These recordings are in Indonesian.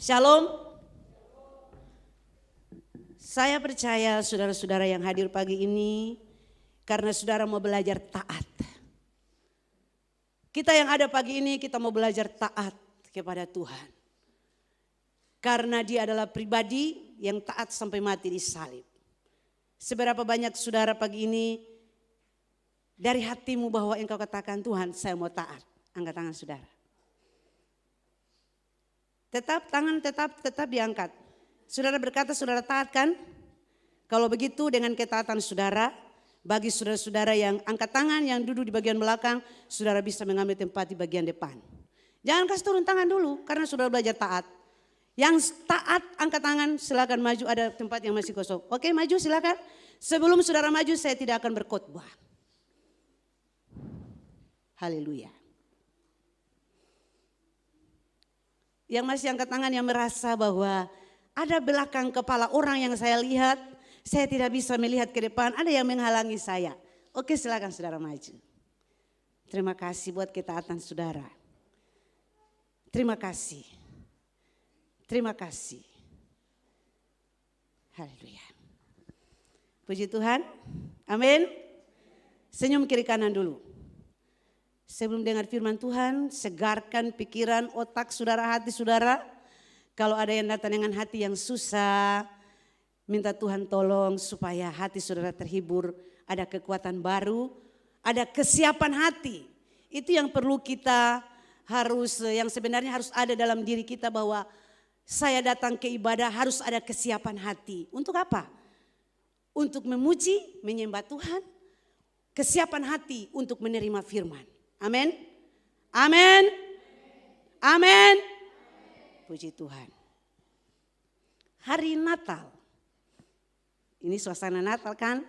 Shalom. Saya percaya saudara-saudara yang hadir pagi ini karena saudara mau belajar taat. Kita yang ada pagi ini kita mau belajar taat kepada Tuhan. Karena dia adalah pribadi yang taat sampai mati di salib. Seberapa banyak saudara pagi ini dari hatimu bahwa engkau katakan Tuhan saya mau taat. Angkat tangan saudara. Tetap diangkat. Saudara berkata saudara taat kan? Kalau begitu dengan ketaatan saudara, bagi saudara-saudara yang angkat tangan yang duduk di bagian belakang, saudara bisa mengambil tempat di bagian depan. Jangan kasih turun tangan dulu karena saudara belajar taat. Yang taat angkat tangan silakan maju, ada tempat yang masih kosong. Oke maju silakan. Sebelum saudara maju saya tidak akan berkhotbah. Haleluya. Yang masih angkat tangan yang merasa bahwa ada belakang kepala orang yang saya lihat, saya tidak bisa melihat ke depan, ada yang menghalangi saya. Oke silakan saudara maju. Terima kasih buat ketaatan saudara. Terima kasih. Terima kasih. Haleluya. Puji Tuhan. Amin. Senyum kiri kanan dulu. Sebelum dengar firman Tuhan, segarkan pikiran, otak saudara, hati saudara. Kalau ada yang datang dengan hati yang susah, minta Tuhan tolong supaya hati saudara terhibur. Ada kekuatan baru, ada kesiapan hati. Itu yang perlu kita yang sebenarnya harus ada dalam diri kita bahwa saya datang ke ibadah harus ada kesiapan hati. Untuk apa? Untuk memuji, menyembah Tuhan. Kesiapan hati untuk menerima firman. Amin. Amin. Amin. Puji Tuhan. Hari Natal. Ini suasana Natal kan.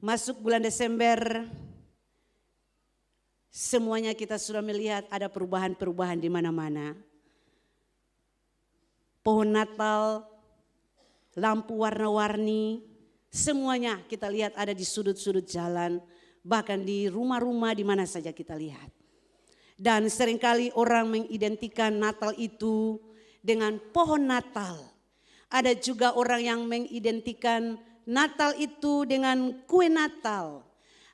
Masuk bulan Desember. Semuanya kita sudah melihat ada perubahan-perubahan di mana-mana. Pohon Natal, lampu warna-warni. Semuanya kita lihat ada di sudut-sudut jalan. Bahkan di rumah-rumah di mana saja kita lihat. Dan seringkali orang mengidentikan Natal itu dengan pohon Natal. Ada juga orang yang mengidentikan Natal itu dengan kue Natal.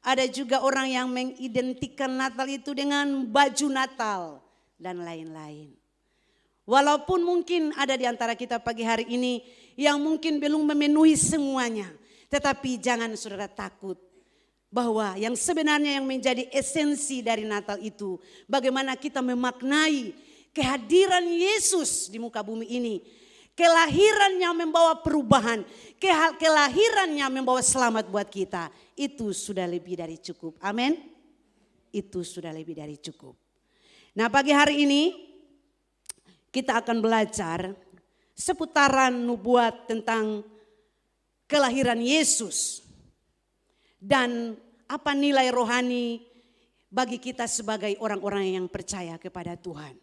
Ada juga orang yang mengidentikan Natal itu dengan baju Natal dan lain-lain. Walaupun mungkin ada di antara kita pagi hari ini yang mungkin belum memenuhi semuanya. Tetapi jangan saudara takut. Bahwa yang sebenarnya yang menjadi esensi dari Natal itu. Bagaimana kita memaknai kehadiran Yesus di muka bumi ini. Kelahirannya membawa perubahan. Kelahirannya membawa selamat buat kita. Itu sudah lebih dari cukup. Amin. Itu sudah lebih dari cukup. Nah pagi hari ini kita akan belajar seputaran nubuat tentang kelahiran Yesus. Dan apa nilai rohani bagi kita sebagai orang-orang yang percaya kepada Tuhan.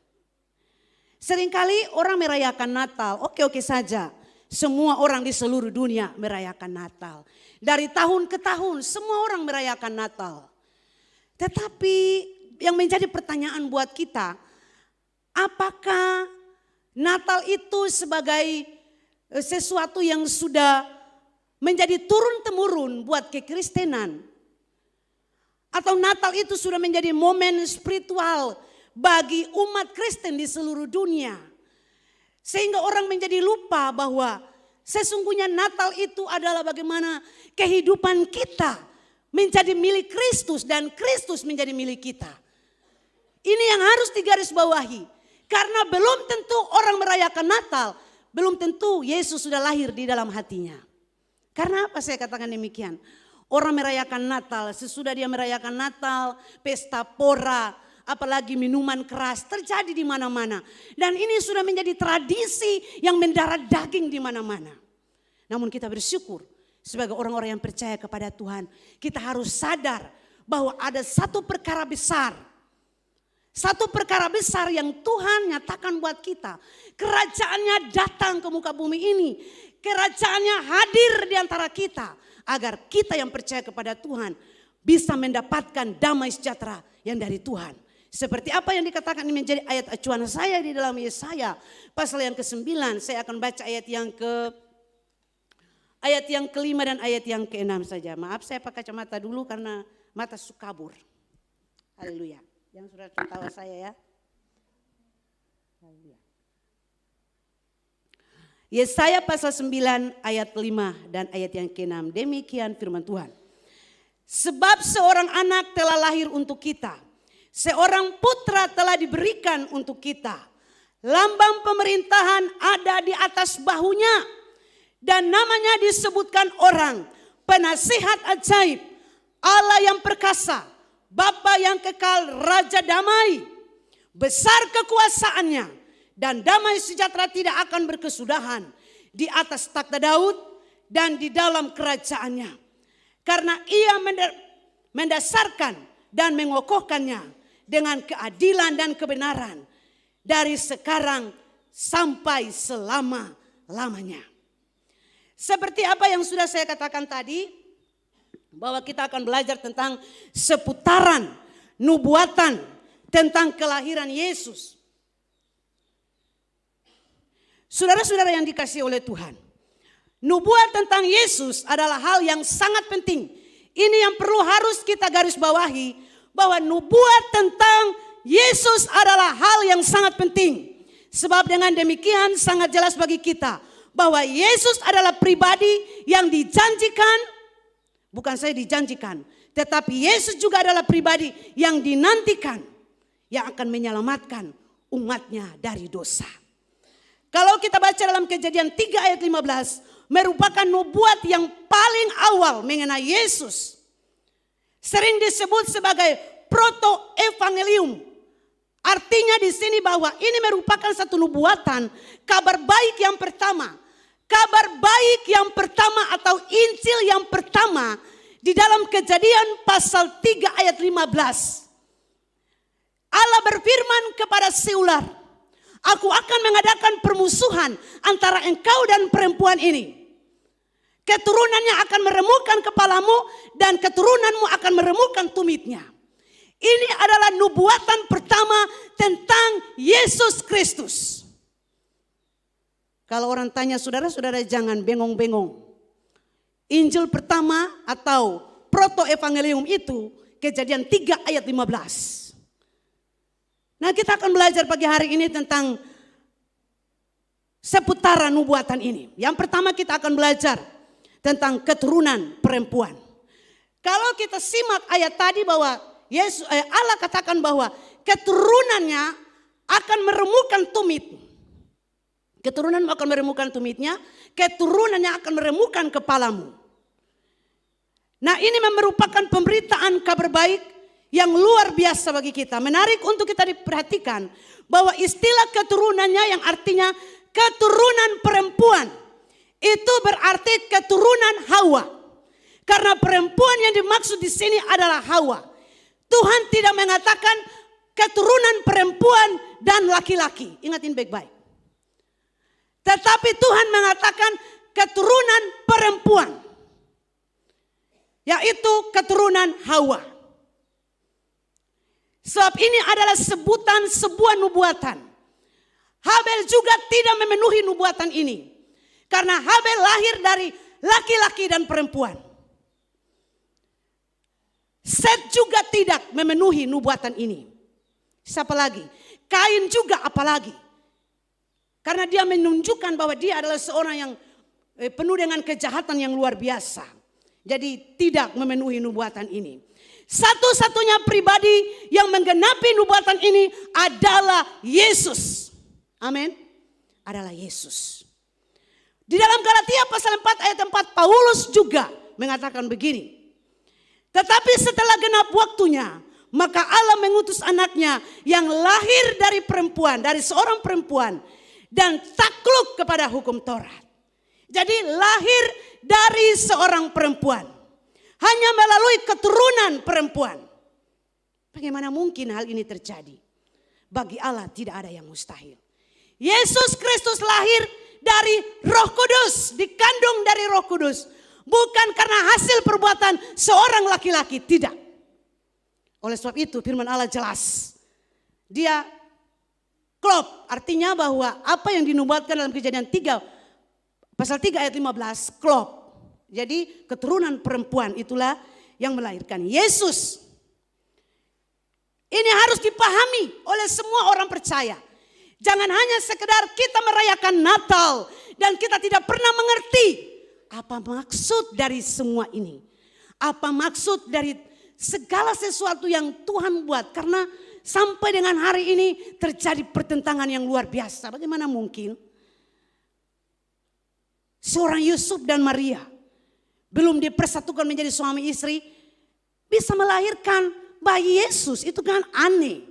Seringkali orang merayakan Natal, oke-oke saja. Semua orang di seluruh dunia merayakan Natal. Dari tahun ke tahun semua orang merayakan Natal. Tetapi yang menjadi pertanyaan buat kita, apakah Natal itu sebagai sesuatu yang sudah menjadi turun-temurun buat kekristenan. Atau Natal itu sudah menjadi momen spiritual bagi umat Kristen di seluruh dunia. Sehingga orang menjadi lupa bahwa sesungguhnya Natal itu adalah bagaimana kehidupan kita menjadi milik Kristus dan Kristus menjadi milik kita. Ini yang harus digarisbawahi. Karena belum tentu orang merayakan Natal, belum tentu Yesus sudah lahir di dalam hatinya. Karena apa saya katakan demikian? Orang merayakan Natal, sesudah dia merayakan Natal, pesta pora, apalagi minuman keras terjadi di mana-mana. Dan ini sudah menjadi tradisi yang mendarah daging di mana-mana. Namun kita bersyukur sebagai orang-orang yang percaya kepada Tuhan. Kita harus sadar bahwa ada satu perkara besar. Satu perkara besar yang Tuhan nyatakan buat kita. Kerajaannya datang ke muka bumi ini. Kerajaannya hadir di antara kita. Agar kita yang percaya kepada Tuhan bisa mendapatkan damai sejahtera yang dari Tuhan. Seperti apa yang dikatakan ini menjadi ayat acuan saya di dalam Yesaya pasal yang ke-9. Saya akan baca ayat yang ke-5 dan ayat yang ke-6 saja. Maaf saya pakai kacamata dulu karena mata suka kabur. Haleluya. Yang sudah tertawa saya ya. Haleluya. Yesaya pasal 9 ayat 5 dan ayat yang ke-6. Demikian firman Tuhan. Sebab seorang anak telah lahir untuk kita. Seorang putra telah diberikan untuk kita. Lambang pemerintahan ada di atas bahunya. Dan namanya disebutkan orang. Penasihat ajaib. Allah yang perkasa. Bapa yang kekal, Raja damai. Besar kekuasaannya. Dan damai sejahtera tidak akan berkesudahan. Di atas takhta Daud dan di dalam kerajaannya. Karena ia mendasarkan dan mengokohkannya dengan keadilan dan kebenaran dari sekarang sampai selama-lamanya. Seperti apa yang sudah saya katakan tadi, bahwa kita akan belajar tentang seputaran nubuatan tentang kelahiran Yesus. Saudara-saudara yang dikasihi oleh Tuhan, nubuat tentang Yesus adalah hal yang sangat penting. Ini yang perlu harus kita garis bawahi, bahwa nubuat tentang Yesus adalah hal yang sangat penting. Sebab dengan demikian sangat jelas bagi kita bahwa Yesus adalah pribadi yang dijanjikan, bukan saya dijanjikan, tetapi Yesus juga adalah pribadi yang dinantikan, yang akan menyelamatkan umatnya dari dosa. Kalau kita baca dalam Kejadian 3 ayat 15, merupakan nubuat yang paling awal mengenai Yesus. Sering disebut sebagai proto-evangelium. Artinya di sini bahwa ini merupakan satu nubuatan, kabar baik yang pertama. Kabar baik yang pertama atau Injil yang pertama di dalam Kejadian pasal 3 ayat 15. Allah berfirman kepada si ular, aku akan mengadakan permusuhan antara engkau dan perempuan ini. Keturunannya akan meremukkan kepalamu dan keturunanmu akan meremukkan tumitnya. Ini adalah nubuatan pertama tentang Yesus Kristus. Kalau orang tanya saudara-saudara jangan bengong-bengong. Injil pertama atau proto-evangelium itu Kejadian 3 ayat 15. Nah kita akan belajar pagi hari ini tentang seputaran nubuatan ini. Yang pertama kita akan belajar tentang keturunan perempuan. Kalau kita simak ayat tadi bahwa Allah katakan bahwa keturunannya akan meremukkan tumit. Keturunan akan meremukkan tumitnya, keturunannya akan meremukkan kepalamu. Nah ini merupakan pemberitaan kabar baik yang luar biasa bagi kita. Menarik untuk kita diperhatikan bahwa istilah keturunannya yang artinya keturunan perempuan. Itu berarti keturunan Hawa. Karena perempuan yang dimaksud di sini adalah Hawa. Tuhan tidak mengatakan keturunan perempuan dan laki-laki. Ingatin baik-baik. Tetapi Tuhan mengatakan keturunan perempuan. Yaitu keturunan Hawa. Sebab ini adalah sebutan sebuah nubuatan. Habel juga tidak memenuhi nubuatan ini. Karena Habel lahir dari laki-laki dan perempuan. Set juga tidak memenuhi nubuatan ini. Siapa lagi? Kain juga apalagi. Karena dia menunjukkan bahwa dia adalah seorang yang penuh dengan kejahatan yang luar biasa. Jadi tidak memenuhi nubuatan ini. Satu-satunya pribadi yang menggenapi nubuatan ini adalah Yesus. Amin. Adalah Yesus. Di dalam Galatia pasal 4 ayat 4 Paulus juga mengatakan begini. Tetapi setelah genap waktunya, maka Allah mengutus anaknya yang lahir dari perempuan, dari seorang perempuan, dan takluk kepada hukum Taurat. Jadi lahir dari seorang perempuan, hanya melalui keturunan perempuan. Bagaimana mungkin hal ini terjadi? Bagi Allah tidak ada yang mustahil. Yesus Kristus lahir dari Roh Kudus, dikandung dari Roh Kudus. Bukan karena hasil perbuatan seorang laki-laki, tidak. Oleh sebab itu firman Allah jelas. dia klop, artinya bahwa apa yang dinubuatkan dalam Kejadian 3 pasal 3 ayat 15 klop. Jadi keturunan perempuan itulah yang melahirkan Yesus. Ini harus dipahami oleh semua orang percaya. Jangan hanya sekedar kita merayakan Natal dan kita tidak pernah mengerti apa maksud dari semua ini. Apa maksud dari segala sesuatu yang Tuhan buat. Karena sampai dengan hari ini terjadi pertentangan yang luar biasa. Bagaimana mungkin seorang Yusuf dan Maria belum dipersatukan menjadi suami istri bisa melahirkan bayi Yesus? Itu kan aneh.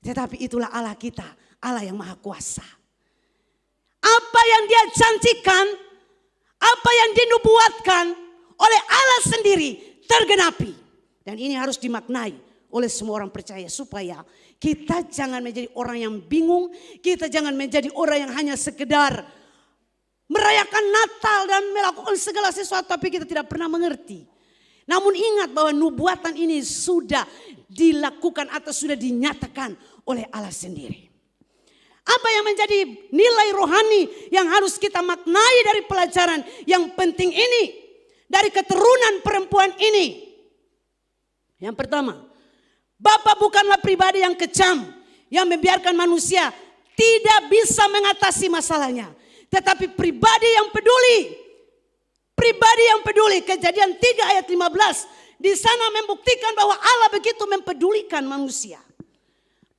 Tetapi itulah Allah kita, Allah yang maha kuasa. Apa yang dia janjikan, apa yang dinubuatkan oleh Allah sendiri tergenapi. Dan ini harus dimaknai oleh semua orang percaya supaya kita jangan menjadi orang yang bingung, kita jangan menjadi orang yang hanya sekedar merayakan Natal dan melakukan segala sesuatu tapi kita tidak pernah mengerti. Namun ingat bahwa nubuatan ini sudah dilakukan atau sudah dinyatakan oleh Allah sendiri. Apa yang menjadi nilai rohani yang harus kita maknai dari pelajaran yang penting ini, dari keturunan perempuan ini? Yang pertama, Bapa bukanlah pribadi yang kejam, yang membiarkan manusia tidak bisa mengatasi masalahnya. Tetapi pribadi yang peduli. Pribadi yang peduli. Kejadian 3 ayat 15. Di sana membuktikan bahwa Allah begitu mempedulikan manusia.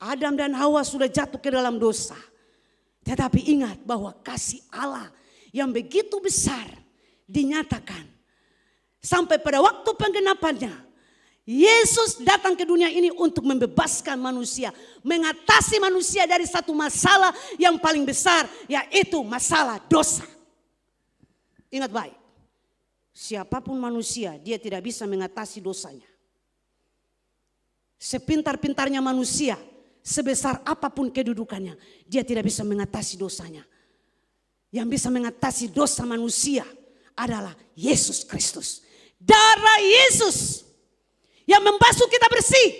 Adam dan Hawa sudah jatuh ke dalam dosa. Tetapi ingat bahwa kasih Allah yang begitu besar dinyatakan. Sampai pada waktu penggenapannya. Yesus datang ke dunia ini untuk membebaskan manusia. Mengatasi manusia dari satu masalah yang paling besar. Yaitu masalah dosa. Ingat baik. Siapapun manusia dia tidak bisa mengatasi dosanya. Sepintar-pintarnya manusia. Sebesar apapun kedudukannya. Dia tidak bisa mengatasi dosanya. Yang bisa mengatasi dosa manusia adalah Yesus Kristus. Darah Yesus yang membasuh kita bersih.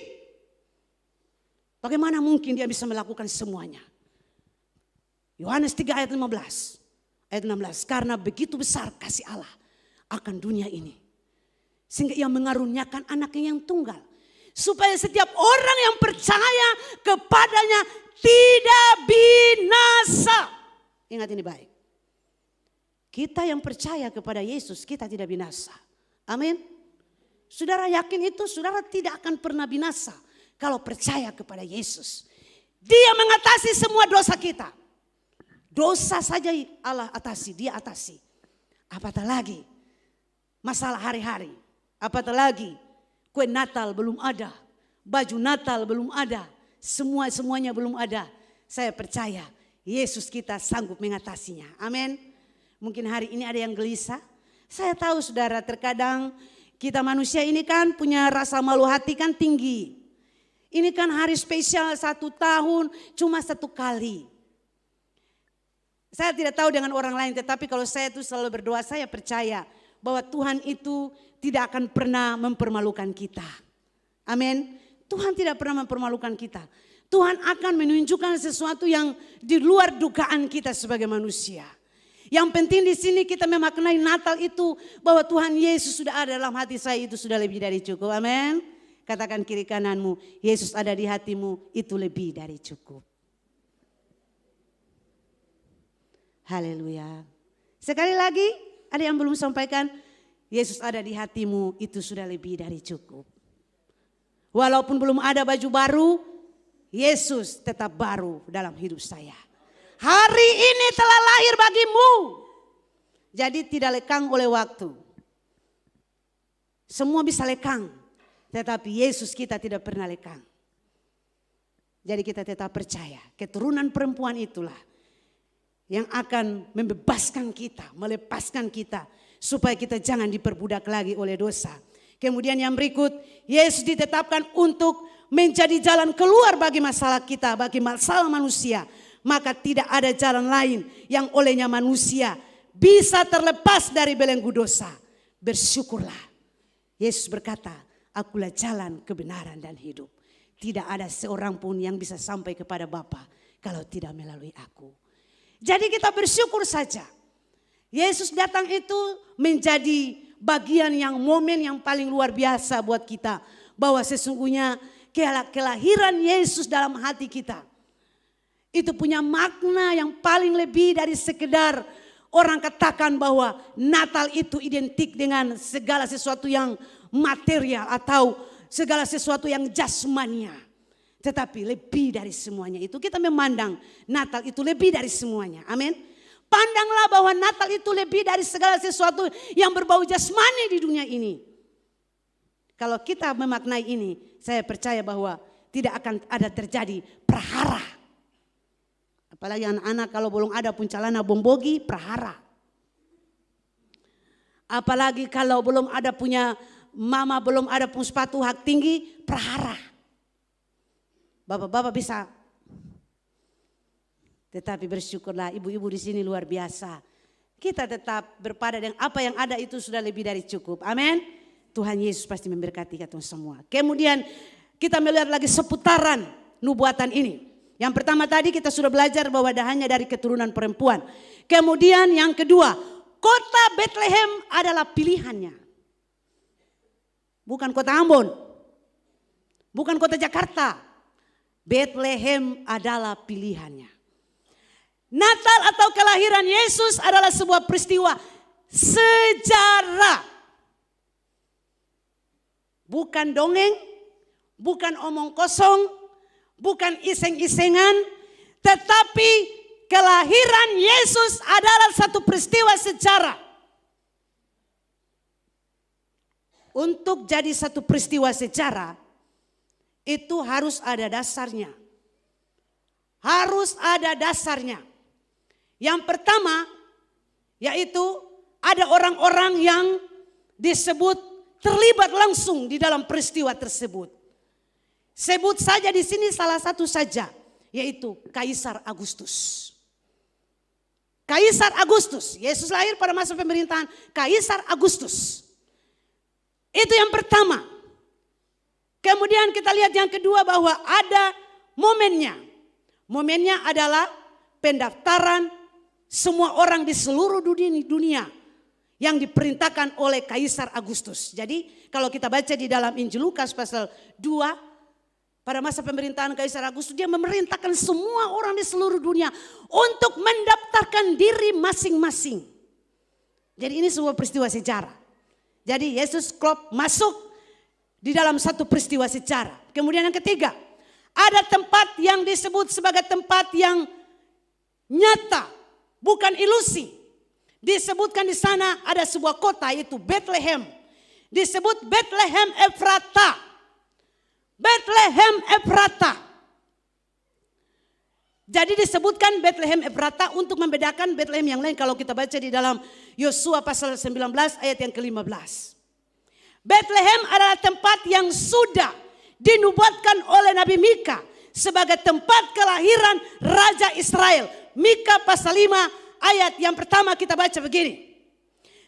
Bagaimana mungkin dia bisa melakukan semuanya? Yohanes 3 ayat 15. Ayat 16. Karena begitu besar kasih Allah akan dunia ini. Sehingga ia mengaruniakan anaknya yang tunggal. Supaya setiap orang yang percaya kepadanya tidak binasa. Ingat ini baik. Kita yang percaya kepada Yesus kita tidak binasa. Amin. Saudara yakin itu, saudara tidak akan pernah binasa kalau percaya kepada Yesus. Dia mengatasi semua dosa kita. Dosa saja Allah atasi, dia atasi. Apatah lagi masalah hari-hari. Apatah lagi kue Natal belum ada, baju Natal belum ada, semuanya belum ada. Saya percaya Yesus kita sanggup mengatasinya. Amin. Mungkin hari ini ada yang gelisah. Saya tahu saudara terkadang kita manusia ini kan punya rasa malu hati kan tinggi. Ini kan hari spesial 1 tahun cuma 1 kali. Saya tidak tahu dengan orang lain tetapi kalau saya itu selalu berdoa saya percaya bahwa Tuhan itu tidak akan pernah mempermalukan kita. Amin. Tuhan tidak pernah mempermalukan kita. Tuhan akan menunjukkan sesuatu yang di luar dugaan kita sebagai manusia. Yang penting di sini kita memaknai Natal itu bahwa Tuhan Yesus sudah ada dalam hati saya itu sudah lebih dari cukup. Amin. Katakan kiri kananmu, Yesus ada di hatimu itu lebih dari cukup. Haleluya. Sekali lagi ada yang belum sampaikan, Yesus ada di hatimu itu sudah lebih dari cukup. Walaupun belum ada baju baru, Yesus tetap baru dalam hidup saya. Hari ini telah lahir bagimu. Jadi tidak lekang oleh waktu. Semua bisa lekang. Tetapi Yesus kita tidak pernah lekang. Jadi kita tetap percaya. Keturunan perempuan itulah. Yang akan membebaskan kita. Melepaskan kita. Supaya kita jangan diperbudak lagi oleh dosa. Kemudian yang berikut. Yesus ditetapkan untuk menjadi jalan keluar bagi masalah kita. Bagi masalah manusia. Maka tidak ada jalan lain yang olehnya manusia bisa terlepas dari belenggu dosa. Bersyukurlah. Yesus berkata, akulah jalan kebenaran dan hidup. tidak ada seorang pun yang bisa sampai kepada Bapa kalau tidak melalui aku. Jadi kita bersyukur saja. Yesus datang itu menjadi bagian yang momen yang paling luar biasa buat kita. Bahwa sesungguhnya kelahiran Yesus dalam hati kita. Itu punya makna yang paling lebih dari sekedar orang katakan bahwa Natal itu identik dengan segala sesuatu yang material atau segala sesuatu yang jasmania. Tetapi lebih dari semuanya itu kita memandang Natal itu lebih dari semuanya. Amin. Pandanglah bahwa Natal itu lebih dari segala sesuatu yang berbau jasmani di dunia ini. Kalau kita memaknai ini, saya percaya bahwa tidak akan ada terjadi prahara. Apalagi anak-anak kalau belum ada pun celana bombogi, prahara. Apalagi kalau belum ada punya mama, belum ada pun sepatu hak tinggi, prahara. Bapak-bapak bisa. Tetapi bersyukurlah ibu-ibu di sini luar biasa. Kita tetap berpada dengan apa yang ada itu sudah lebih dari cukup. Amin. Tuhan Yesus pasti memberkati kita semua. Kemudian kita melihat lagi seputaran nubuatan ini. Yang pertama tadi kita sudah belajar bahwa hanya dari keturunan perempuan. Kemudian yang kedua, kota Bethlehem adalah pilihannya. Bukan kota Ambon. Bukan kota Jakarta. Bethlehem adalah pilihannya. Natal atau kelahiran Yesus adalah sebuah peristiwa sejarah. Bukan dongeng, bukan omong kosong, bukan iseng-isengan, tetapi kelahiran Yesus adalah satu peristiwa sejarah. Untuk jadi satu peristiwa sejarah, itu harus ada dasarnya. Harus ada dasarnya. Yang pertama, yaitu ada orang-orang yang disebut terlibat langsung di dalam peristiwa tersebut. Sebut saja di sini salah satu saja, yaitu Kaisar Agustus. Kaisar Agustus, Yesus lahir pada masa pemerintahan Kaisar Agustus. Itu yang pertama. Kemudian kita lihat yang kedua bahwa ada momennya. Momennya adalah pendaftaran semua orang di seluruh dunia yang diperintahkan oleh Kaisar Agustus. Jadi kalau kita baca di dalam Injil Lukas pasal 2, pada masa pemerintahan Kaisar Agustus dia memerintahkan semua orang di seluruh dunia untuk mendaftarkan diri masing-masing. Jadi ini sebuah peristiwa sejarah. Jadi Yesus klop masuk di dalam satu peristiwa sejarah. Kemudian yang ketiga, ada tempat yang disebut sebagai tempat yang nyata, bukan ilusi. Disebutkan di sana ada sebuah kota yaitu Bethlehem. Disebut Bethlehem Efrata. Bethlehem Efrata. Jadi disebutkan Bethlehem Efrata untuk membedakan Bethlehem yang lain kalau kita baca di dalam Yosua pasal 19 ayat yang ke-15. Bethlehem adalah tempat yang sudah dinubuatkan oleh Nabi Mika sebagai tempat kelahiran Raja Israel. Mika pasal 5 ayat yang pertama kita baca begini.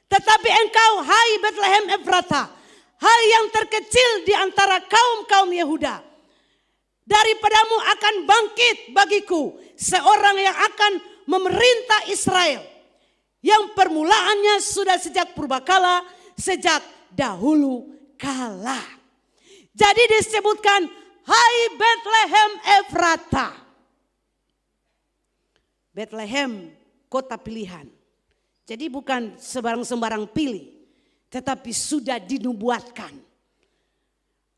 Tetapi engkau hai Bethlehem Efrata, hai yang terkecil di antara kaum-kaum Yehuda, daripadamu akan bangkit bagiku seorang yang akan memerintah Israel, yang permulaannya sudah sejak purbakala, sejak dahulu kala. Jadi disebutkan hai Bethlehem Efrata. Bethlehem kota pilihan. Jadi bukan sembarang-sembarang pilih, tetapi sudah dinubuatkan.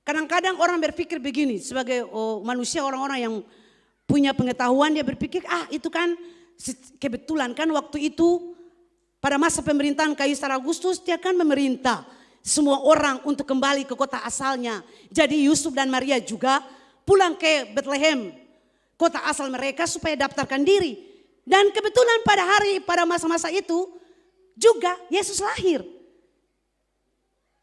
Kadang-kadang orang berpikir begini, sebagai manusia, orang-orang yang punya pengetahuan, dia berpikir, itu kan kebetulan kan waktu itu pada masa pemerintahan Kaisar Agustus dia kan memerintah semua orang untuk kembali ke kota asalnya. Jadi Yusuf dan Maria juga pulang ke Bethlehem, kota asal mereka, supaya daftarkan diri. Dan kebetulan pada masa-masa itu juga Yesus lahir.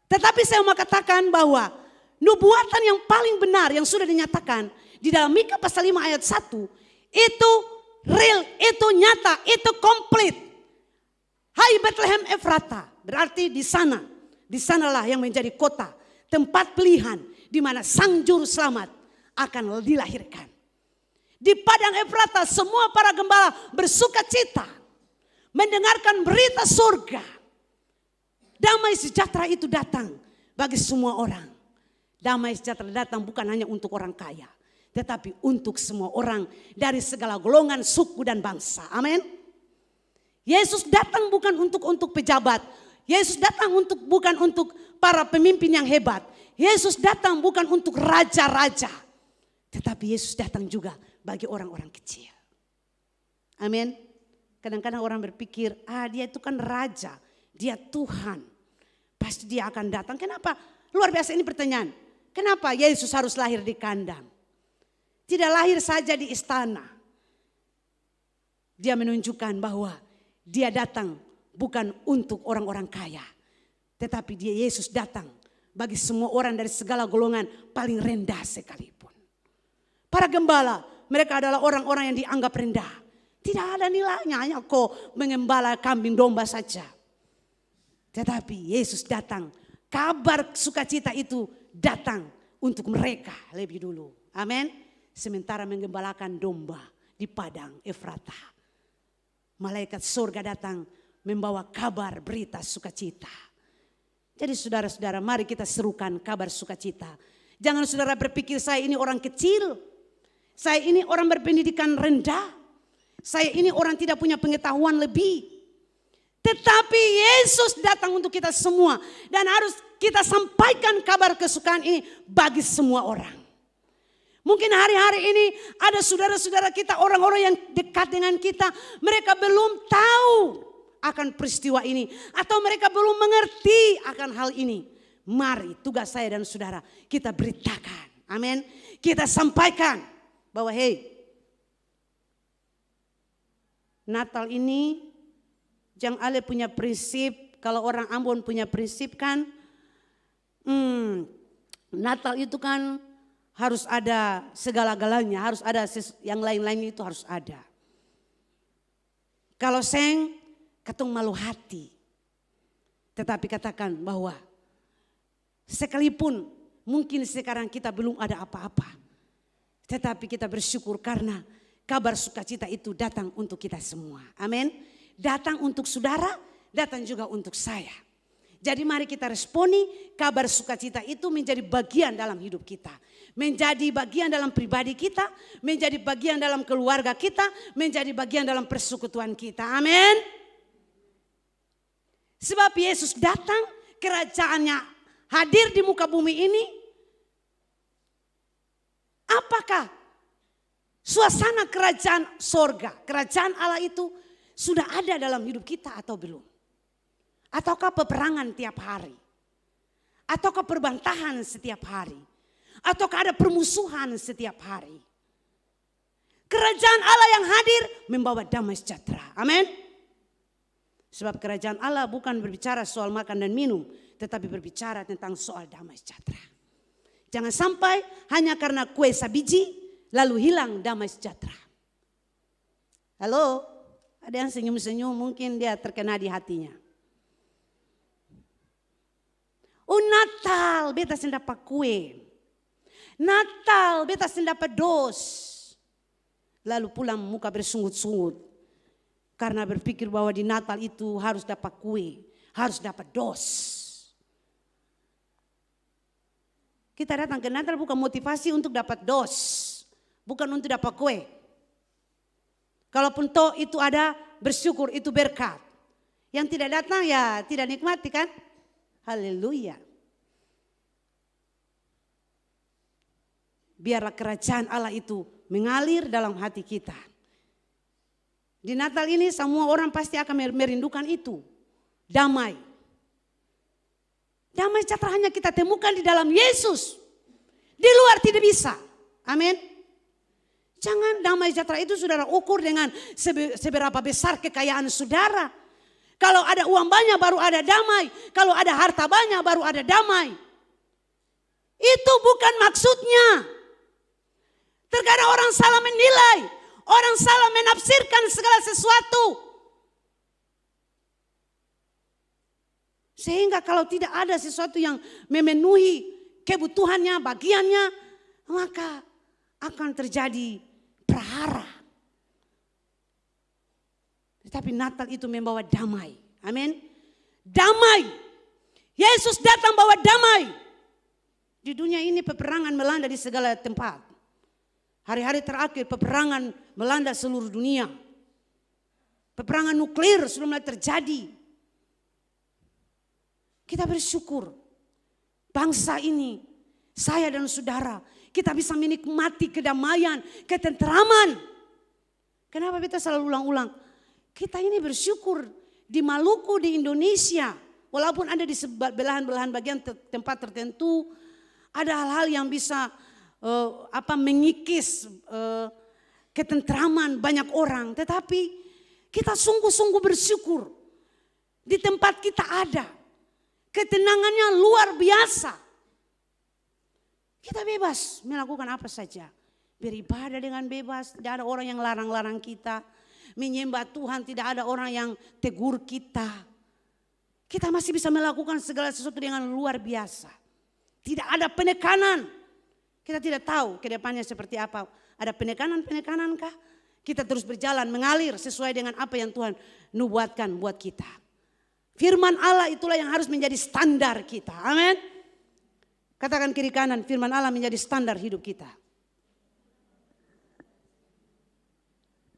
Tetapi saya mau katakan bahwa nubuatan yang paling benar yang sudah dinyatakan di dalam Mika pasal 5 ayat 1 itu real, itu nyata, itu komplit. Hai Bethlehem Efrata, berarti di sanalah yang menjadi kota, tempat pilihan di mana Sang Juru Selamat akan dilahirkan. Di padang Efrata semua para gembala bersuka cita mendengarkan berita surga. Damai sejahtera itu datang bagi semua orang. Damai sejahtera datang bukan hanya untuk orang kaya, tetapi untuk semua orang dari segala golongan, suku dan bangsa. Amin. Yesus datang bukan untuk pejabat. Yesus datang bukan untuk para pemimpin yang hebat. Yesus datang bukan untuk raja-raja. Tetapi Yesus datang juga bagi orang-orang kecil. Amin. Kadang-kadang orang berpikir, dia itu kan raja. Dia Tuhan. Pasti dia akan datang. Kenapa? Luar biasa ini pertanyaan. Kenapa Yesus harus lahir di kandang? Tidak lahir saja di istana. Dia menunjukkan bahwa dia datang bukan untuk orang-orang kaya. Tetapi Yesus datang bagi semua orang dari segala golongan paling rendah sekalipun. Para gembala, mereka adalah orang-orang yang dianggap rendah. Tidak ada nilainya, hanya kok mengembala kambing domba saja. Tetapi Yesus datang, kabar sukacita itu datang untuk mereka lebih dulu. Amin. Sementara menggembalakan domba di padang Efrata, malaikat surga datang membawa kabar berita sukacita. Jadi saudara-saudara, mari kita serukan kabar sukacita. Jangan saudara berpikir saya ini orang kecil, saya ini orang berpendidikan rendah, saya ini orang tidak punya pengetahuan lebih. Tetapi Yesus datang untuk kita semua dan harus kita sampaikan kabar kesukaan ini bagi semua orang. Mungkin hari-hari ini ada saudara-saudara kita, orang-orang yang dekat dengan kita, mereka belum tahu akan peristiwa ini atau mereka belum mengerti akan hal ini. Mari tugas saya dan saudara kita beritakan. Amin. Kita sampaikan bahwa Natal ini Jang Ale punya prinsip, kalau orang Ambon punya prinsip kan, Natal itu kan harus ada segala-galanya, harus ada yang lain-lain itu harus ada. Kalau seng, ketung malu hati. Tetapi katakan bahwa sekalipun mungkin sekarang kita belum ada apa-apa. Tetapi kita bersyukur karena kabar sukacita itu datang untuk kita semua. Amin. Datang untuk saudara, datang juga untuk saya. Jadi mari kita responi kabar sukacita itu menjadi bagian dalam hidup kita. Menjadi bagian dalam pribadi kita, menjadi bagian dalam keluarga kita, menjadi bagian dalam persekutuan kita. Amin. Sebab Yesus datang, kerajaannya hadir di muka bumi ini. Apakah suasana kerajaan sorga, kerajaan Allah itu sudah ada dalam hidup kita atau belum? Ataukah peperangan tiap hari? Ataukah perbantahan setiap hari? Ataukah ada permusuhan setiap hari? Kerajaan Allah yang hadir membawa damai sejahtera. Amin. Sebab kerajaan Allah bukan berbicara soal makan dan minum, tetapi berbicara tentang soal damai sejahtera. Jangan sampai hanya karena kue sabiji lalu hilang damai sejahtera. Halo? Ada yang senyum-senyum, mungkin dia terkena di hatinya. Oh Natal, beta sen dapat kue. Natal, beta sen dapat dos. Lalu pulang muka bersungut-sungut. Karena berpikir bahwa di Natal itu harus dapat kue, harus dapat dos. Kita datang ke Natal bukan motivasi untuk dapat dos. Bukan untuk dapat kue. Kalaupun toh itu ada, bersyukur itu berkat. Yang tidak datang ya tidak nikmati kan? Haleluya. Biarlah kerajaan Allah itu mengalir dalam hati kita. Di Natal ini semua orang pasti akan merindukan itu. Damai. Damai sejahtera hanya kita temukan di dalam Yesus. Di luar tidak bisa. Amin. Jangan damai sejahtera itu saudara ukur dengan seberapa besar kekayaan saudara. Kalau ada uang banyak baru ada damai. Kalau ada harta banyak baru ada damai. Itu bukan maksudnya. Terkadang orang salah menilai. Orang salah menafsirkan segala sesuatu. Sehingga kalau tidak ada sesuatu yang memenuhi kebutuhannya, bagiannya, maka akan terjadi prahara. Tetapi Natal itu membawa damai. Amin. Damai. Yesus datang bawa damai. Di dunia ini peperangan melanda di segala tempat. Hari-hari terakhir peperangan melanda seluruh dunia. Peperangan nuklir sudah mulai terjadi. Kita bersyukur bangsa ini, saya dan saudara, kita bisa menikmati kedamaian, ketentraman. Kenapa kita selalu ulang-ulang? Kita ini bersyukur di Maluku, di Indonesia. Walaupun ada di belahan-belahan bagian tempat tertentu, ada hal-hal yang bisa mengikis ketentraman banyak orang. Tetapi kita sungguh-sungguh bersyukur di tempat kita ada. Ketenangannya luar biasa. Kita bebas melakukan apa saja. Beribadah dengan bebas, tidak ada orang yang larang-larang kita. Menyembah Tuhan, tidak ada orang yang tegur kita. Kita masih bisa melakukan segala sesuatu dengan luar biasa. Tidak ada penekanan. Kita tidak tahu ke depannya seperti apa. Ada penekanan kah? Kita terus berjalan mengalir sesuai dengan apa yang Tuhan nubuatkan buat kita. Firman Allah itulah yang harus menjadi standar kita. Amin. Katakan kiri kanan, firman Allah menjadi standar hidup kita.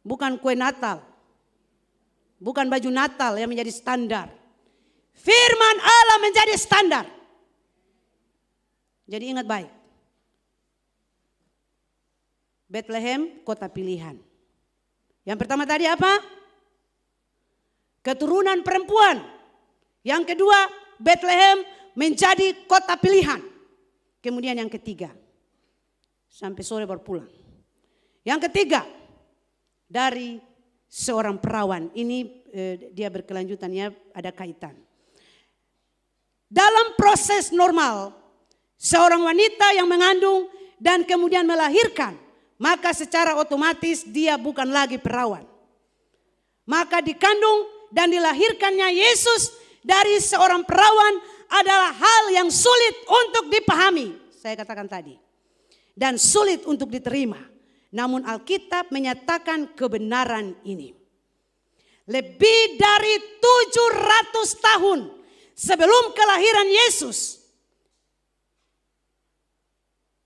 Bukan kue Natal. Bukan baju Natal yang menjadi standar. Firman Allah menjadi standar. Jadi ingat baik. Bethlehem kota pilihan. Yang pertama tadi apa? Keturunan perempuan. Yang kedua, Bethlehem menjadi kota pilihan. Kemudian yang ketiga, sampai sore baru pulang. Yang ketiga, dari seorang perawan. Ini dia berkelanjutan ya, ada kaitan. Dalam proses normal, seorang wanita yang mengandung dan kemudian melahirkan, maka secara otomatis dia bukan lagi perawan. Maka dikandung dan dilahirkannya Yesus dari seorang perawan adalah hal yang sulit untuk dipahami. Saya katakan tadi. Dan sulit untuk diterima. Namun Alkitab menyatakan kebenaran ini. Lebih dari 700 tahun sebelum kelahiran Yesus.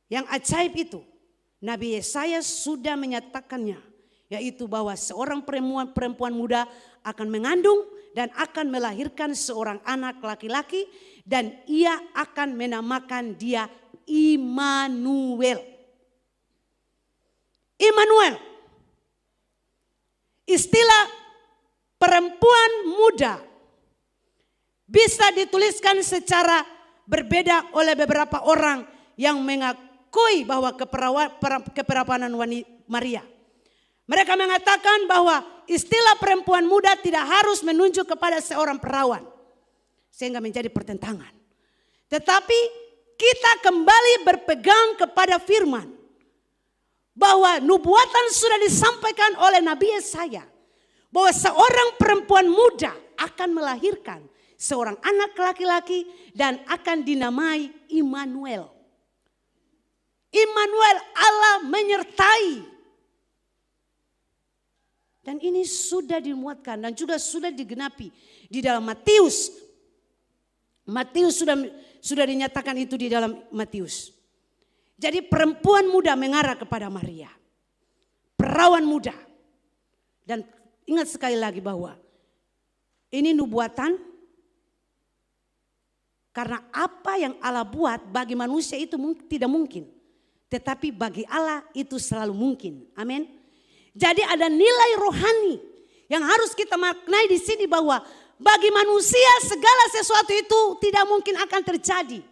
Yang ajaib itu, Nabi Yesaya sudah menyatakannya, yaitu bahwa seorang perempuan muda akan mengandung dan akan melahirkan seorang anak laki-laki dan ia akan menamakan dia Immanuel. Immanuel, istilah perempuan muda bisa dituliskan secara berbeda oleh beberapa orang yang mengakui bahwa keperawanan Maria. Mereka mengatakan bahwa istilah perempuan muda tidak harus menunjuk kepada seorang perawan. Sehingga menjadi pertentangan. Tetapi kita kembali berpegang kepada firman. Bahwa nubuatan sudah disampaikan oleh Nabi Yesaya. Bahwa seorang perempuan muda akan melahirkan seorang anak laki-laki dan akan dinamai Immanuel. Immanuel, Allah menyertai. Dan ini sudah dimuatkan dan juga sudah digenapi di dalam Matius. Matius sudah dinyatakan itu di dalam Matius. Jadi perempuan muda mengarah kepada Maria. Perawan muda. Dan ingat sekali lagi bahwa ini nubuatan. Karena apa yang Allah buat bagi manusia itu tidak mungkin. Tetapi bagi Allah itu selalu mungkin. Amin. Jadi ada nilai rohani yang harus kita maknai di sini bahwa bagi manusia segala sesuatu itu tidak mungkin akan terjadi.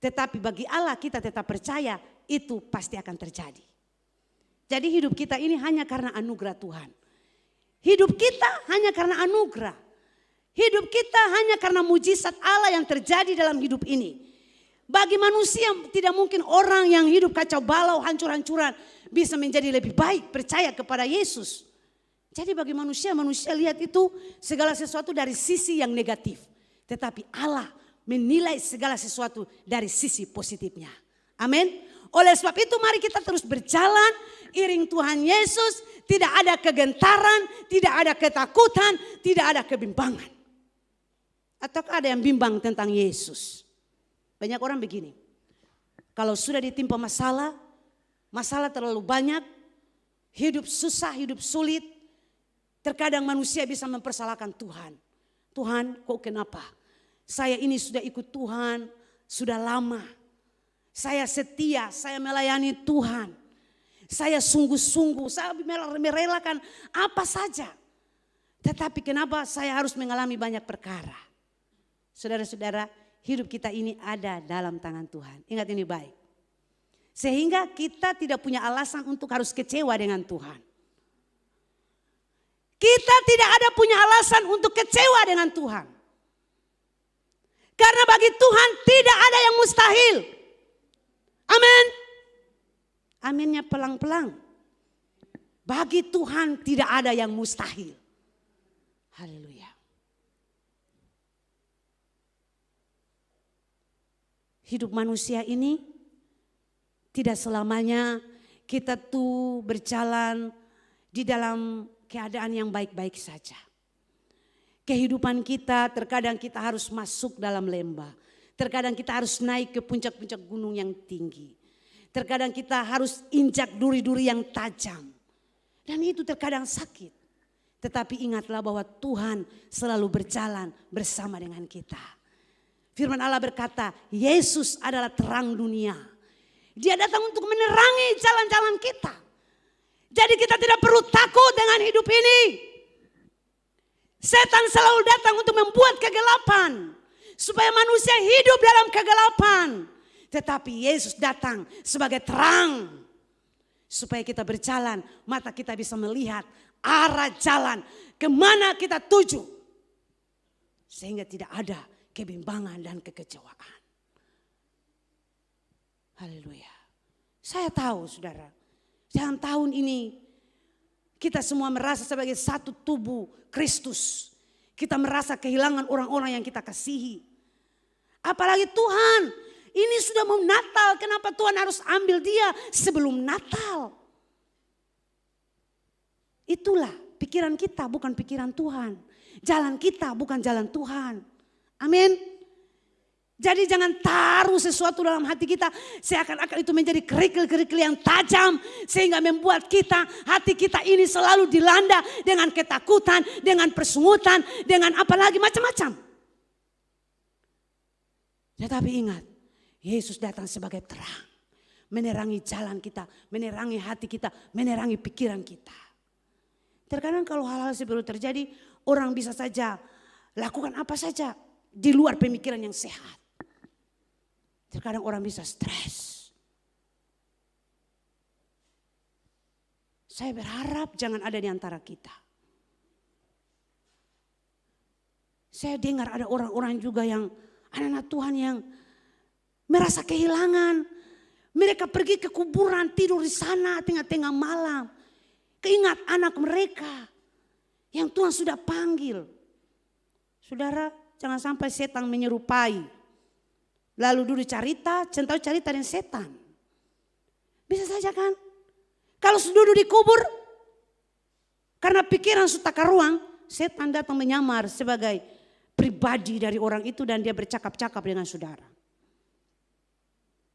Tetapi bagi Allah kita tetap percaya itu pasti akan terjadi. Jadi hidup kita ini hanya karena anugerah Tuhan. Hidup kita hanya karena anugerah. Hidup kita hanya karena mujizat Allah yang terjadi dalam hidup ini. Bagi manusia tidak mungkin orang yang hidup kacau balau, hancur-hancuran bisa menjadi lebih baik percaya kepada Yesus. Jadi bagi manusia lihat itu segala sesuatu dari sisi yang negatif. Tetapi Allah menilai segala sesuatu dari sisi positifnya. Amin. Oleh sebab itu mari kita terus berjalan iring Tuhan Yesus. Tidak ada kegentaran, tidak ada ketakutan, tidak ada kebimbangan. Ataukah ada yang bimbang tentang Yesus? Banyak orang begini. Kalau sudah ditimpa masalah, masalah terlalu banyak, hidup susah, hidup sulit. Terkadang manusia bisa mempersalahkan Tuhan. Tuhan, kok kenapa? Saya ini sudah ikut Tuhan, sudah lama. Saya setia, saya melayani Tuhan. Saya sungguh-sungguh, saya merelakan apa saja. Tetapi kenapa saya harus mengalami banyak perkara? Saudara-saudara, hidup kita ini ada dalam tangan Tuhan. Ingat ini baik. Sehingga kita tidak punya alasan untuk harus kecewa dengan Tuhan. Kita tidak ada punya alasan untuk kecewa dengan Tuhan. Karena bagi Tuhan tidak ada yang mustahil. Amin. Aminnya pelang-pelang. Bagi Tuhan tidak ada yang mustahil. Haleluya. Hidup manusia ini tidak selamanya kita tuh berjalan di dalam keadaan yang baik-baik saja. Kehidupan kita terkadang kita harus masuk dalam lembah. Terkadang kita harus naik ke puncak-puncak gunung yang tinggi. Terkadang kita harus injak duri-duri yang tajam. Dan itu terkadang sakit. Tetapi ingatlah bahwa Tuhan selalu berjalan bersama dengan kita. Firman Allah berkata, Yesus adalah terang dunia. Dia datang untuk menerangi jalan-jalan kita. Jadi kita tidak perlu takut dengan hidup ini. Setan selalu datang untuk membuat kegelapan. Supaya manusia hidup dalam kegelapan. Tetapi Yesus datang sebagai terang. Supaya kita berjalan, mata kita bisa melihat arah jalan. Kemana kita tuju. Sehingga tidak ada kebimbangan dan kekecewaan. Haleluya. Saya tahu saudara. Jangan tahun ini kita semua merasa sebagai satu tubuh Kristus. Kita merasa kehilangan orang-orang yang kita kasihi. Apalagi Tuhan, ini sudah mau Natal, kenapa Tuhan harus ambil dia sebelum Natal? Itulah pikiran kita bukan pikiran Tuhan. Jalan kita bukan jalan Tuhan. Amin. Jadi jangan taruh sesuatu dalam hati kita seakan-akan itu menjadi kerikil-kerikil yang tajam. Sehingga membuat kita, hati kita ini selalu dilanda dengan ketakutan, dengan persungutan, dengan apalagi macam-macam. Tetapi ingat, Yesus datang sebagai terang. Menerangi jalan kita, menerangi hati kita, menerangi pikiran kita. Terkadang kalau hal-hal seperti itu terjadi, orang bisa saja lakukan apa saja di luar pemikiran yang sehat. Terkadang orang bisa stres. Saya berharap jangan ada di antara kita. Saya dengar ada orang-orang juga yang anak-anak Tuhan yang merasa kehilangan. Mereka pergi ke kuburan, tidur di sana tengah-tengah malam. Keingat anak mereka yang Tuhan sudah panggil. Saudara, jangan sampai setan menyerupai. Lalu dulu cerita, centau cerita dengan setan. Bisa saja kan? Kalau sudah duduk di kubur, karena pikiran sudah karuang, setan datang menyamar sebagai pribadi dari orang itu dan dia bercakap-cakap dengan saudara.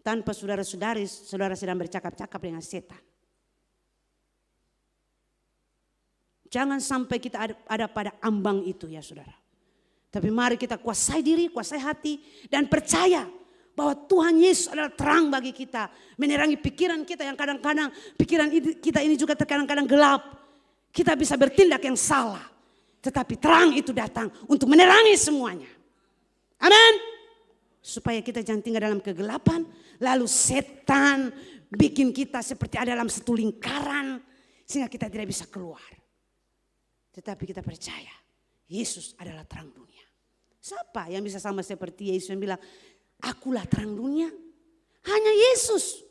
Tanpa saudara-saudari, saudara sedang bercakap-cakap dengan setan. Jangan sampai kita ada pada ambang itu ya saudara. Tapi mari kita kuasai diri, kuasai hati dan percaya bahwa Tuhan Yesus adalah terang bagi kita. Menerangi pikiran kita yang kadang-kadang pikiran kita ini juga terkadang-kadang gelap. Kita bisa bertindak yang salah. Tetapi terang itu datang untuk menerangi semuanya. Amin. Supaya kita jangan tinggal dalam kegelapan. Lalu setan bikin kita seperti ada dalam satu lingkaran. Sehingga kita tidak bisa keluar. Tetapi kita percaya Yesus adalah terang dunia. Siapa yang bisa sama seperti Yesus yang bilang, akulah terang dunia? Hanya Yesus.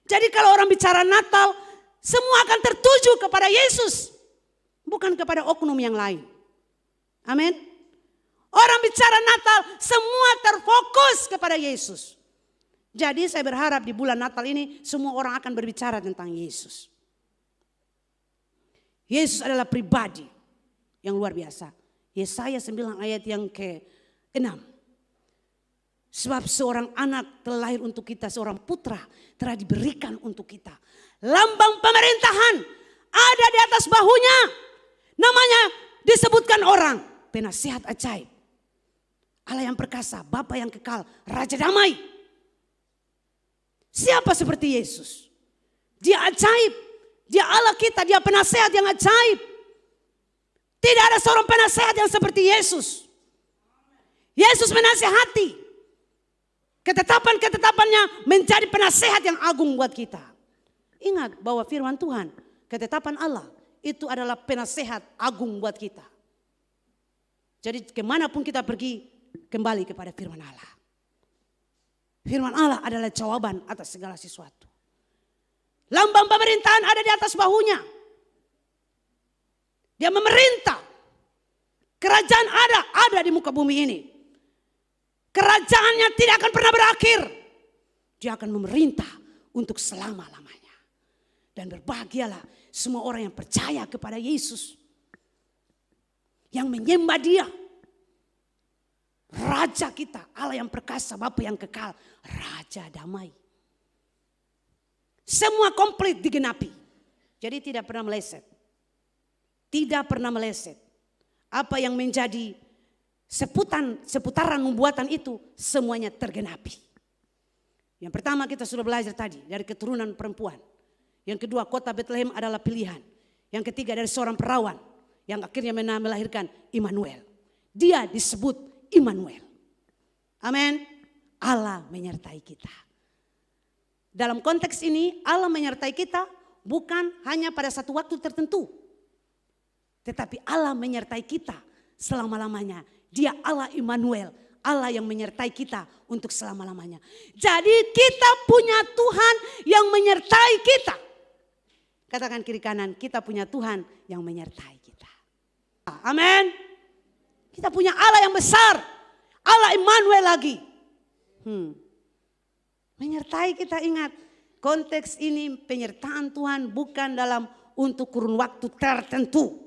Jadi kalau orang bicara Natal, semua akan tertuju kepada Yesus. Bukan kepada oknum yang lain. Amin. Orang bicara Natal, semua terfokus kepada Yesus. Jadi saya berharap di bulan Natal ini semua orang akan berbicara tentang Yesus. Yesus adalah pribadi yang luar biasa. Yesaya 9 ayat yang ke-6. Sebab seorang anak telah lahir untuk kita, seorang putra telah diberikan untuk kita. Lambang pemerintahan ada di atas bahunya. Namanya disebutkan orang, penasihat ajaib, Allah yang perkasa, Bapa yang kekal, Raja damai. Siapa seperti Yesus? Dia ajaib, dia Allah kita, dia penasehat yang ajaib. Tidak ada seorang penasehat yang seperti Yesus. Yesus menasehati. Ketetapan-ketetapannya menjadi penasehat yang agung buat kita. Ingat bahwa firman Tuhan, ketetapan Allah itu adalah penasehat agung buat kita. Jadi kemanapun kita pergi, kembali kepada firman Allah. Firman Allah adalah jawaban atas segala sesuatu. Lambang pemerintahan ada di atas bahunya. Dia memerintah. Kerajaan ada di muka bumi ini. Kerajaannya tidak akan pernah berakhir. Dia akan memerintah untuk selama-lamanya. Dan berbahagialah semua orang yang percaya kepada Yesus. Yang menyembah Dia. Raja kita, Allah yang perkasa, Bapa yang kekal, Raja damai. Semua komplit digenapi. Jadi tidak pernah meleset. Tidak pernah meleset. Apa yang menjadi seputaran nubuatan itu semuanya tergenapi. Yang pertama kita sudah belajar tadi dari keturunan perempuan. Yang kedua kota Bethlehem adalah pilihan. Yang ketiga dari seorang perawan yang akhirnya melahirkan Immanuel. Dia disebut Immanuel. Amin. Allah menyertai kita. Dalam konteks ini Allah menyertai kita bukan hanya pada satu waktu tertentu. Tetapi Allah menyertai kita selama-lamanya. Dia Allah Immanuel. Allah yang menyertai kita untuk selama-lamanya. Jadi kita punya Tuhan yang menyertai kita. Katakan kiri kanan, kita punya Tuhan yang menyertai kita. Amin. Kita punya Allah yang besar. Allah Immanuel lagi. Menyertai kita, ingat. Konteks ini penyertaan Tuhan bukan dalam untuk kurun waktu tertentu.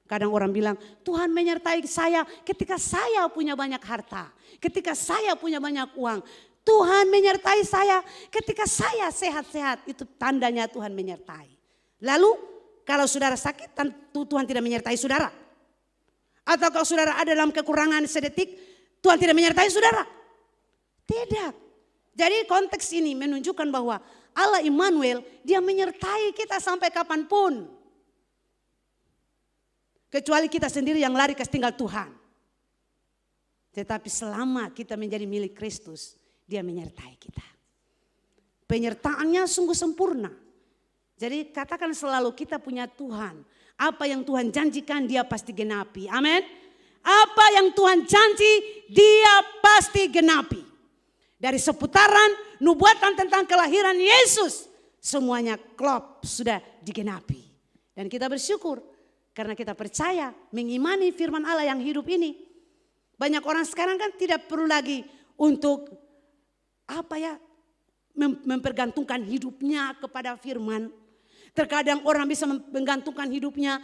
Kadang orang bilang, Tuhan menyertai saya ketika saya punya banyak harta. Ketika saya punya banyak uang. Tuhan menyertai saya ketika saya sehat-sehat. Itu tandanya Tuhan menyertai. Lalu kalau saudara sakit, tentu Tuhan tidak menyertai saudara. Atau kalau saudara ada dalam kekurangan sedetik, Tuhan tidak menyertai saudara. Tidak. Jadi konteks ini menunjukkan bahwa Allah Immanuel, Dia menyertai kita sampai kapanpun. Kecuali kita sendiri yang lari ke tinggal Tuhan. Tetapi selama kita menjadi milik Kristus, Dia menyertai kita. Penyertaannya sungguh sempurna. Jadi katakan selalu kita punya Tuhan. Apa yang Tuhan janjikan Dia pasti genapi. Amin. Apa yang Tuhan janji Dia pasti genapi. Dari seputaran nubuatan tentang kelahiran Yesus. Semuanya klop sudah digenapi. Dan kita bersyukur. Karena kita percaya mengimani firman Allah yang hidup ini. Banyak orang sekarang kan tidak perlu lagi untuk mempergantungkan hidupnya kepada firman. Terkadang orang bisa menggantungkan hidupnya.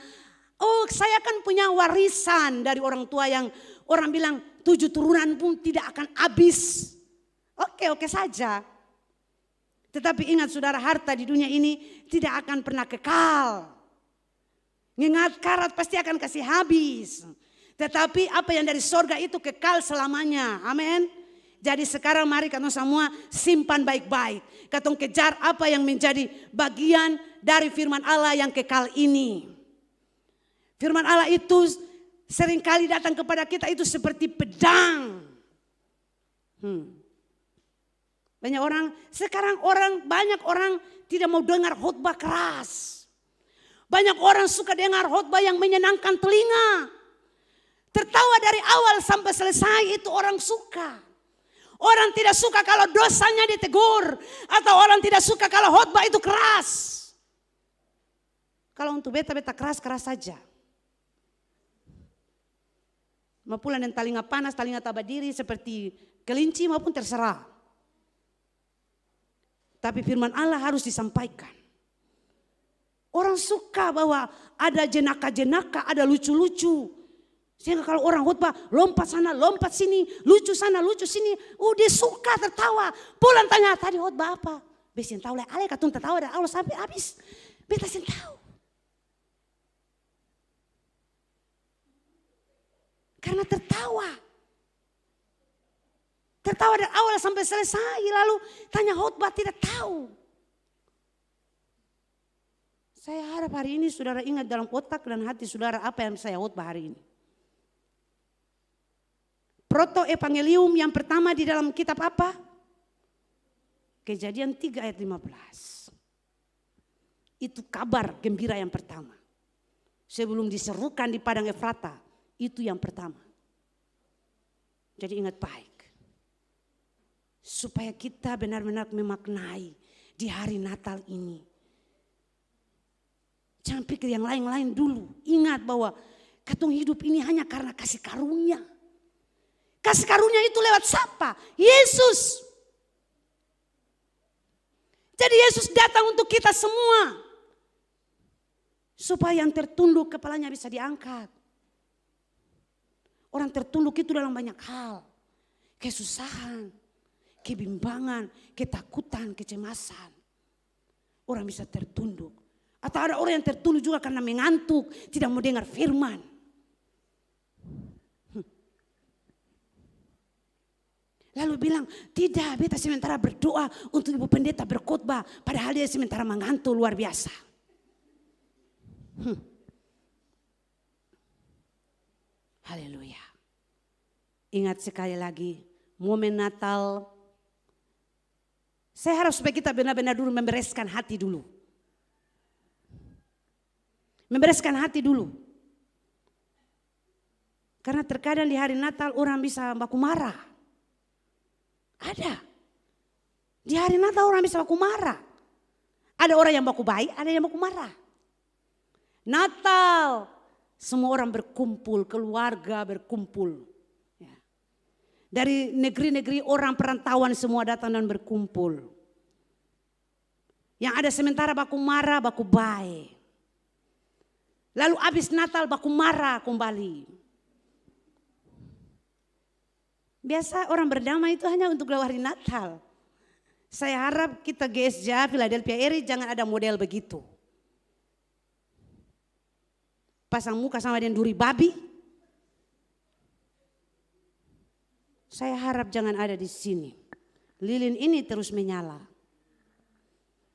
Oh, saya kan punya warisan dari orang tua yang orang bilang 7 turunan pun tidak akan habis. Oke saja. Tetapi ingat saudara, harta di dunia ini tidak akan pernah kekal. Ingat, karat pasti akan kasih habis. Tetapi apa yang dari sorga itu kekal selamanya. Amin. Jadi sekarang mari katong semua simpan baik-baik. Katong kejar apa yang menjadi bagian dari firman Allah yang kekal ini. Firman Allah itu seringkali datang kepada kita itu seperti pedang. Banyak orang tidak mau dengar khotbah keras. Banyak orang suka dengar khotbah yang menyenangkan telinga. Tertawa dari awal sampai selesai itu orang suka. Orang tidak suka kalau dosanya ditegur. Atau orang tidak suka kalau khotbah itu keras. Kalau untuk beta keras-keras saja. Mau pula dan telinga panas, telinga tabah diri seperti kelinci maupun terserah. Tapi firman Allah harus disampaikan. Orang suka bahwa ada jenaka-jenaka, ada lucu-lucu. Sehingga kalau orang khotbah lompat sana, lompat sini, lucu sana, lucu sini. Dia suka tertawa. Pulang tanya, tadi khotbah apa? Besin tahu lah, ale katun tertawa dan Allah sampai habis. Beta sen tahu. Karena tertawa. Tertawa dari awal sampai selesai, lalu tanya khotbah tidak tahu. Saya harap hari ini saudara ingat dalam otak dan hati saudara apa yang saya khotbah hari ini. Proto Evangelium yang pertama di dalam kitab apa? Kejadian 3 ayat 15. Itu kabar gembira yang pertama. Sebelum diserukan di padang Efrata, itu yang pertama. Jadi ingat baik. Supaya kita benar-benar memaknai di hari Natal ini. Jangan pikir yang lain-lain dulu. Ingat bahwa katong hidup ini hanya karena kasih karunia. Kasih karunia itu lewat siapa? Yesus. Jadi Yesus datang untuk kita semua. Supaya yang tertunduk kepalanya bisa diangkat. Orang tertunduk itu dalam banyak hal. Kesusahan, kebimbangan, ketakutan, kecemasan. Orang bisa tertunduk. Atau ada orang yang tertunduk juga karena mengantuk, tidak mau dengar firman. Lalu bilang, tidak, beta sementara berdoa untuk ibu pendeta berkhotbah. Padahal dia sementara mengantuk luar biasa. Haleluya. Ingat sekali lagi, momen Natal. Saya harap supaya kita benar-benar dulu membereskan hati dulu. Membereskan hati dulu. Karena terkadang di hari Natal orang bisa baku marah. Ada. Di hari Natal orang bisa baku marah. Ada orang yang baku baik, ada yang baku marah. Natal, semua orang berkumpul, keluarga berkumpul. Ya. Dari negeri-negeri orang perantauan semua datang dan berkumpul. Yang ada sementara baku marah, baku baik. Lalu habis Natal baku marah kembali. Biasa orang berdamai itu hanya untuk hari Natal. Saya harap kita GSJ Philadelphia Eri jangan ada model begitu. Pasang muka sama dengan duri babi. Saya harap jangan ada di sini. Lilin ini terus menyala.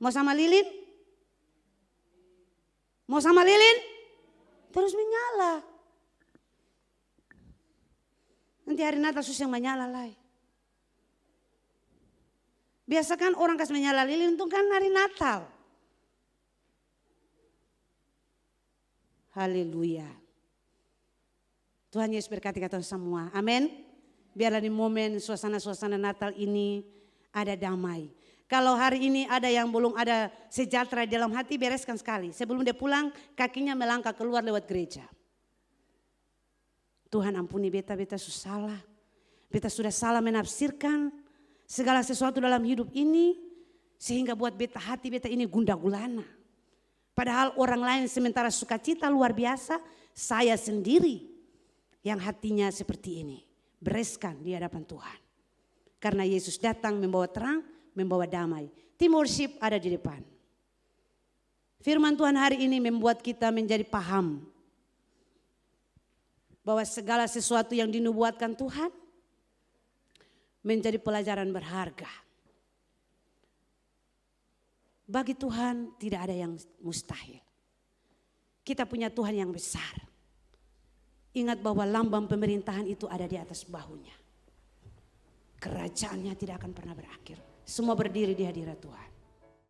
Mau sama lilin? Mau sama lilin? Terus menyala. Nanti hari Natal susah yang menyala lah. Biasakan orang kasih menyala lilin itu kan hari Natal. Haleluya. Tuhan Yesus berkati kita semua. Amin. Biarlah di momen suasana-suasana Natal ini ada damai. Kalau hari ini ada yang belum ada sejahtera di dalam hati, bereskan sekali. Sebelum dia pulang, kakinya melangkah keluar lewat gereja. Tuhan ampuni beta salah. Beta sudah salah menafsirkan segala sesuatu dalam hidup ini. Sehingga buat hati beta ini gundah gulana. Padahal orang lain sementara sukacita luar biasa. Saya sendiri yang hatinya seperti ini. Bereskan di hadapan Tuhan. Karena Yesus datang membawa terang, membawa damai. Tim worship ada di depan. Firman Tuhan hari ini membuat kita menjadi paham. Bahwa segala sesuatu yang dinubuatkan Tuhan menjadi pelajaran berharga. Bagi Tuhan tidak ada yang mustahil. Kita punya Tuhan yang besar. Ingat bahwa lambang pemerintahan itu ada di atas bahunya. Kerajaannya tidak akan pernah berakhir. Semua berdiri di hadirat Tuhan.